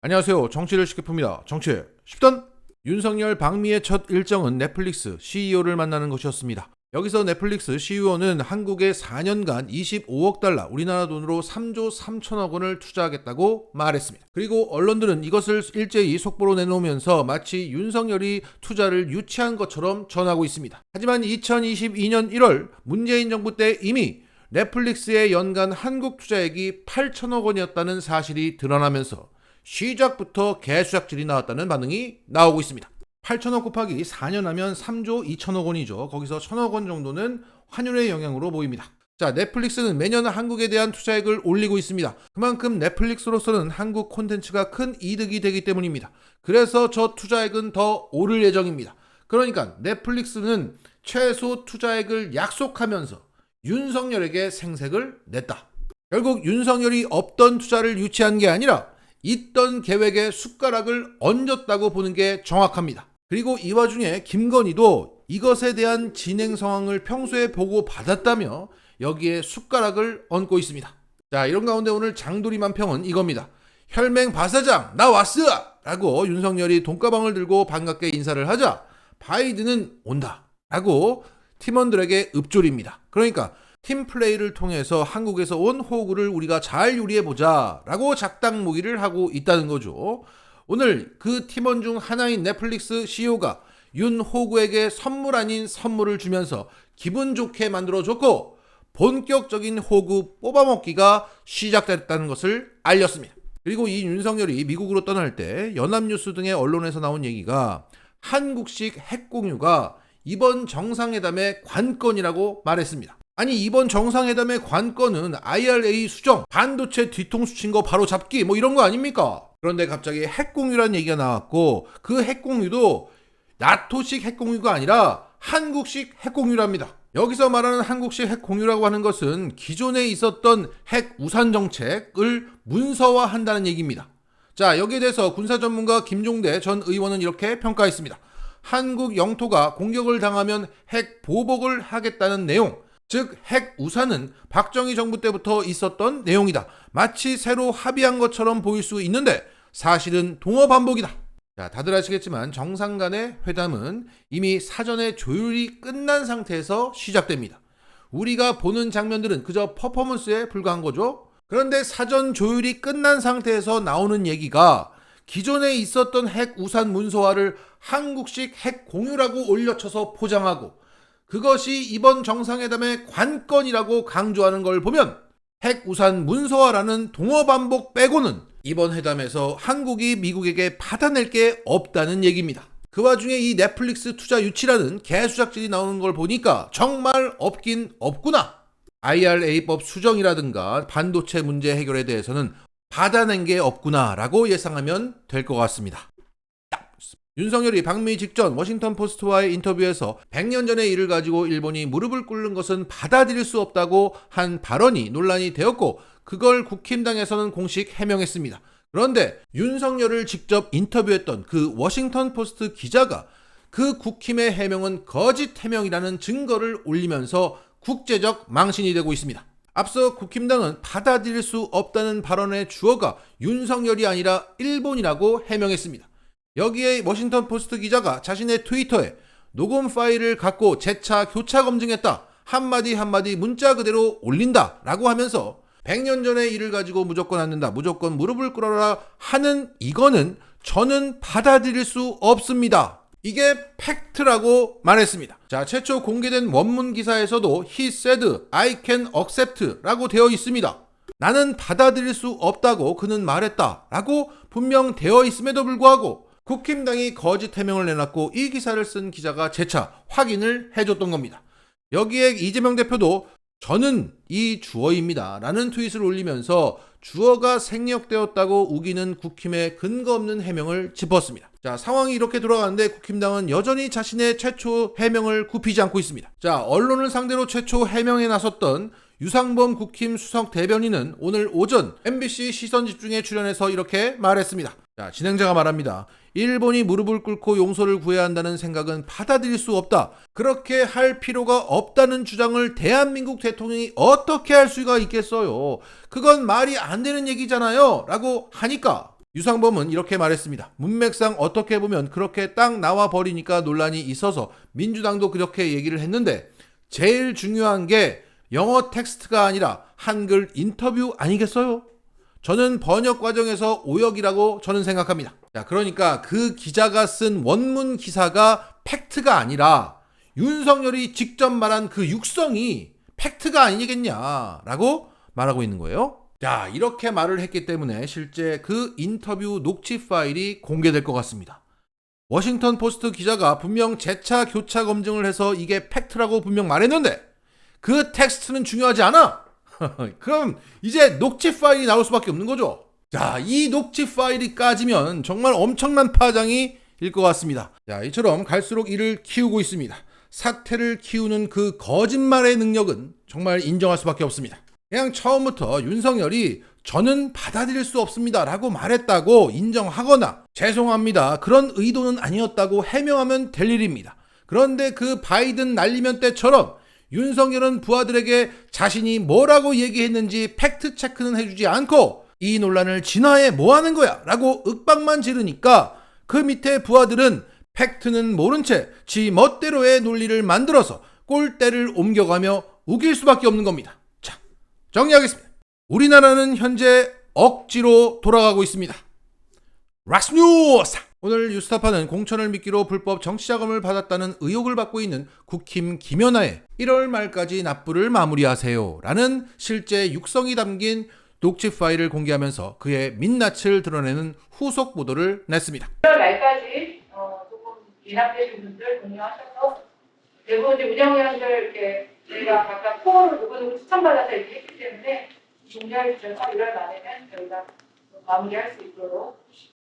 안녕하세요. 정치를 쉽게 풉니다. 정치 쉽던 윤석열 방미의 첫 일정은 넷플릭스 CEO를 만나는 것이었습니다. 여기서 넷플릭스 CEO는 한국에 4년간 25억 달러, 우리나라 돈으로 3조 3천억 원을 투자하겠다고 말했습니다. 그리고 언론들은 이것을 일제히 속보로 내놓으면서 마치 윤석열이 투자를 유치한 것처럼 전하고 있습니다. 하지만 2022년 1월 문재인 정부 때 이미 넷플릭스의 연간 한국 투자액이 8천억 원이었다는 사실이 드러나면서 시작부터 개수작질이 나왔다는 반응이 나오고 있습니다. 8천억 곱하기 4년 하면 3조 2천억 원이죠. 거기서 1천억 원 정도는 환율의 영향으로 보입니다. 자, 넷플릭스는 매년 한국에 대한 투자액을 올리고 있습니다. 그만큼 넷플릭스로서는 한국 콘텐츠가 큰 이득이 되기 때문입니다. 그래서 저 투자액은 더 오를 예정입니다. 그러니까 넷플릭스는 최소 투자액을 약속하면서 윤석열에게 생색을 냈다. 결국 윤석열이 없던 투자를 유치한 게 아니라 있던 계획에 숟가락을 얹었다고 보는 게 정확합니다. 그리고 이 와중에 김건희도 이것에 대한 진행 상황을 평소에 보고 받았다며 여기에 숟가락을 얹고 있습니다. 자, 이런 가운데 오늘 장도리만 평은 이겁니다. 혈맹 바사장 나 왔어! 라고 윤석열이 돈가방을 들고 반갑게 인사를 하자 바이든은 온다 라고 팀원들에게 읊조립니다. 그러니까 팀 플레이를 통해서 한국에서 온 호구를 우리가 잘 요리해보자 라고 작당 모의를 하고 있다는 거죠. 오늘 그 팀원 중 하나인 넷플릭스 CEO가 윤 호구에게 선물 아닌 선물을 주면서 기분 좋게 만들어줬고 본격적인 호구 뽑아먹기가 시작됐다는 것을 알렸습니다. 그리고 이 윤석열이 미국으로 떠날 때 연합뉴스 등의 언론에서 나온 얘기가 한국식 핵공유가 이번 정상회담의 관건이라고 말했습니다. 아니, 이번 정상회담의 관건은 IRA 수정, 반도체 뒤통수 친 거 바로 잡기 뭐 이런 거 아닙니까? 그런데 갑자기 핵공유라는 얘기가 나왔고 그 핵공유도 나토식 핵공유가 아니라 한국식 핵공유랍니다. 여기서 말하는 한국식 핵공유라고 하는 것은 기존에 있었던 핵 우산 정책을 문서화한다는 얘기입니다. 자, 여기에 대해서 군사 전문가 김종대 전 의원은 이렇게 평가했습니다. 한국 영토가 공격을 당하면 핵 보복을 하겠다는 내용, 즉 핵 우산은 박정희 정부 때부터 있었던 내용이다. 마치 새로 합의한 것처럼 보일 수 있는데 사실은 동어 반복이다. 자, 다들 아시겠지만 정상 간의 회담은 이미 사전에 조율이 끝난 상태에서 시작됩니다. 우리가 보는 장면들은 그저 퍼포먼스에 불과한 거죠. 그런데 사전 조율이 끝난 상태에서 나오는 얘기가 기존에 있었던 핵 우산 문서화를 한국식 핵 공유라고 올려쳐서 포장하고 그것이 이번 정상회담의 관건이라고 강조하는 걸 보면 핵 우산 문서화라는 동어 반복 빼고는 이번 회담에서 한국이 미국에게 받아낼 게 없다는 얘기입니다. 그 와중에 이 넷플릭스 투자 유치라는 개수작질이 나오는 걸 보니까 정말 없긴 없구나. IRA법 수정이라든가 반도체 문제 해결에 대해서는 받아낸 게 없구나 라고 예상하면 될 것 같습니다. 윤석열이 방미 직전 워싱턴 포스트와의 인터뷰에서 100년 전의 일을 가지고 일본이 무릎을 꿇는 것은 받아들일 수 없다고 한 발언이 논란이 되었고 그걸 국힘당에서는 공식 해명했습니다. 그런데 윤석열을 직접 인터뷰했던 그 워싱턴 포스트 기자가 그 국힘의 해명은 거짓 해명이라는 증거를 올리면서 국제적 망신이 되고 있습니다. 앞서 국힘당은 받아들일 수 없다는 발언의 주어가 윤석열이 아니라 일본이라고 해명했습니다. 여기에 워싱턴 포스트 기자가 자신의 트위터에 녹음 파일을 갖고 재차 교차 검증했다. 한마디 한마디 문자 그대로 올린다 라고 하면서 100년 전의 일을 가지고 무조건 앉는다. 무조건 무릎을 꿇어라 하는 이거는 저는 받아들일 수 없습니다. 이게 팩트라고 말했습니다. 자, 최초 공개된 원문 기사에서도 He said I can accept 라고 되어 있습니다. 나는 받아들일 수 없다고 그는 말했다 라고 분명 되어 있음에도 불구하고 국힘당이 거짓 해명을 내놨고 이 기사를 쓴 기자가 재차 확인을 해줬던 겁니다. 여기에 이재명 대표도 저는 이 주어입니다 라는 트윗을 올리면서 주어가 생략되었다고 우기는 국힘의 근거 없는 해명을 짚었습니다. 자, 상황이 이렇게 돌아가는데 국힘당은 여전히 자신의 최초 해명을 굽히지 않고 있습니다. 자, 언론을 상대로 최초 해명에 나섰던 유상범 국힘 수석 대변인은 오늘 오전 MBC 시선집중에 출연해서 이렇게 말했습니다. 자, 진행자가 말합니다. 일본이 무릎을 꿇고 용서를 구해야 한다는 생각은 받아들일 수 없다. 그렇게 할 필요가 없다는 주장을 대한민국 대통령이 어떻게 할 수가 있겠어요. 그건 말이 안 되는 얘기잖아요 라고 하니까 유상범은 이렇게 말했습니다. 문맥상 어떻게 보면 그렇게 딱 나와 버리니까 논란이 있어서 민주당도 그렇게 얘기를 했는데 제일 중요한 게 영어 텍스트가 아니라 한글 인터뷰 아니겠어요? 저는 번역 과정에서 오역이라고 저는 생각합니다. 자, 그러니까 그 기자가 쓴 원문 기사가 팩트가 아니라 윤석열이 직접 말한 그 육성이 팩트가 아니겠냐라고 말하고 있는 거예요. 자, 이렇게 말을 했기 때문에 실제 그 인터뷰 녹취 파일이 공개될 것 같습니다. 워싱턴 포스트 기자가 분명 재차 교차 검증을 해서 이게 팩트라고 분명 말했는데 그 텍스트는 중요하지 않아. 그럼 이제 녹취 파일이 나올 수밖에 없는 거죠. 자, 이 녹취 파일이 까지면 정말 엄청난 파장이 일 것 같습니다. 자, 이처럼 갈수록 이를 키우고 있습니다. 사태를 키우는 그 거짓말의 능력은 정말 인정할 수밖에 없습니다. 그냥 처음부터 윤석열이 저는 받아들일 수 없습니다 라고 말했다고 인정하거나 죄송합니다 그런 의도는 아니었다고 해명하면 될 일입니다. 그런데 그 바이든 날리면 때처럼 윤석열은 부하들에게 자신이 뭐라고 얘기했는지 팩트 체크는 해주지 않고 이 논란을 진화해 뭐하는 거야 라고 윽박만 지르니까 그 밑에 부하들은 팩트는 모른 채 지 멋대로의 논리를 만들어서 꼴대를 옮겨가며 우길 수밖에 없는 겁니다. 자, 정리하겠습니다. 우리나라는 현재 억지로 돌아가고 있습니다. 락스뉴스! 오늘 뉴스타파는 공천을 미끼로 불법 정치자금을 받았다는 의혹을 받고 있는 국힘 김연아의 1월 말까지 납부를 마무리하세요 라는 실제 육성이 담긴 녹취 파일을 공개하면서 그의 민낯을 드러내는 후속 보도를 냈습니다. 1월 말까지 조금 미납되신 분들 공유하셔서 대부분 이제 운영위원들 이렇게 저희가 각각 포를 누구누구 추천받아서 이렇게 했기 때문에 공개할 주셔서 1월 말에는 저희가 마무리할 수 있도록.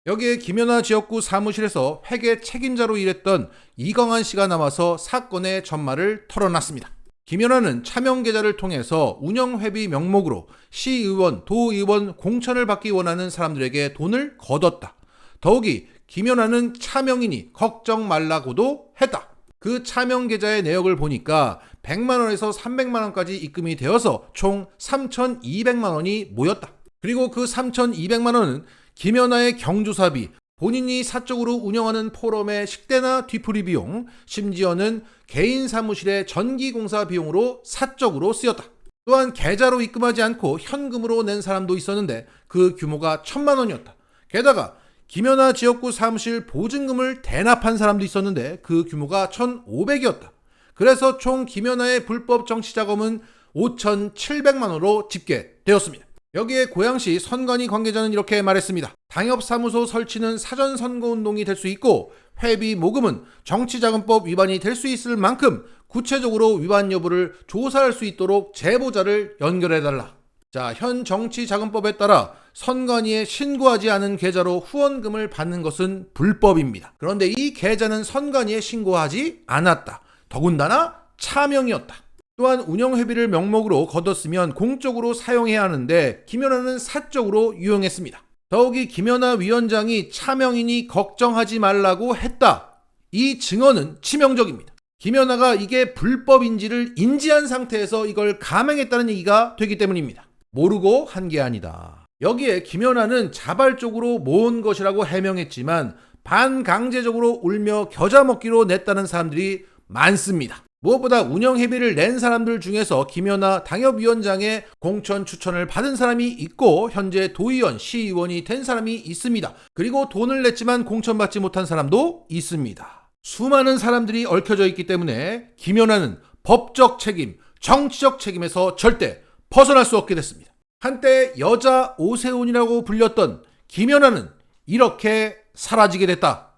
여기에 김연아 지역구 사무실에서 회계 책임자로 일했던 이광한 씨가 나와서 사건의 전말을 털어놨습니다. 김연아는 차명 계좌를 통해서 운영회비 명목으로 시의원, 도의원 공천을 받기 원하는 사람들에게 돈을 거뒀다. 더욱이 김연아는 차명이니 걱정 말라고도 했다. 그 차명 계좌의 내역을 보니까 100만 원에서 300만 원까지 입금이 되어서 총 3,200만 원이 모였다. 그리고 그 3,200만 원은 김연아의 경조사비, 본인이 사적으로 운영하는 포럼의 식대나 뒤풀이 비용, 심지어는 개인 사무실의 전기공사 비용으로 사적으로 쓰였다. 또한 계좌로 입금하지 않고 현금으로 낸 사람도 있었는데 그 규모가 1,000만 원이었다. 게다가 김연아 지역구 사무실 보증금을 대납한 사람도 있었는데 그 규모가 1,500이었다. 그래서 총 김연아의 불법 정치자금은 5,700만 원으로 집계되었습니다. 여기에 고양시 선관위 관계자는 이렇게 말했습니다. 당협사무소 설치는 사전선거운동이 될 수 있고 회비 모금은 정치자금법 위반이 될 수 있을 만큼 구체적으로 위반 여부를 조사할 수 있도록 제보자를 연결해달라. 자, 현 정치자금법에 따라 선관위에 신고하지 않은 계좌로 후원금을 받는 것은 불법입니다. 그런데 이 계좌는 선관위에 신고하지 않았다. 더군다나 차명이었다. 또한 운영회비를 명목으로 거뒀으면 공적으로 사용해야 하는데 김연아는 사적으로 유용했습니다. 더욱이 김연아 위원장이 차명이니 걱정하지 말라고 했다. 이 증언은 치명적입니다. 김연아가 이게 불법인지를 인지한 상태에서 이걸 감행했다는 얘기가 되기 때문입니다. 모르고 한 게 아니다. 여기에 김연아는 자발적으로 모은 것이라고 해명했지만 반강제적으로 울며 겨자 먹기로 냈다는 사람들이 많습니다. 무엇보다 운영회비를 낸 사람들 중에서 김연아 당협위원장의 공천 추천을 받은 사람이 있고 현재 도의원, 시의원이 된 사람이 있습니다. 그리고 돈을 냈지만 공천받지 못한 사람도 있습니다. 수많은 사람들이 얽혀져 있기 때문에 김연아는 법적 책임, 정치적 책임에서 절대 벗어날 수 없게 됐습니다. 한때 여자 오세훈이라고 불렸던 김연아는 이렇게 사라지게 됐다.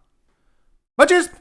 마치겠습니다.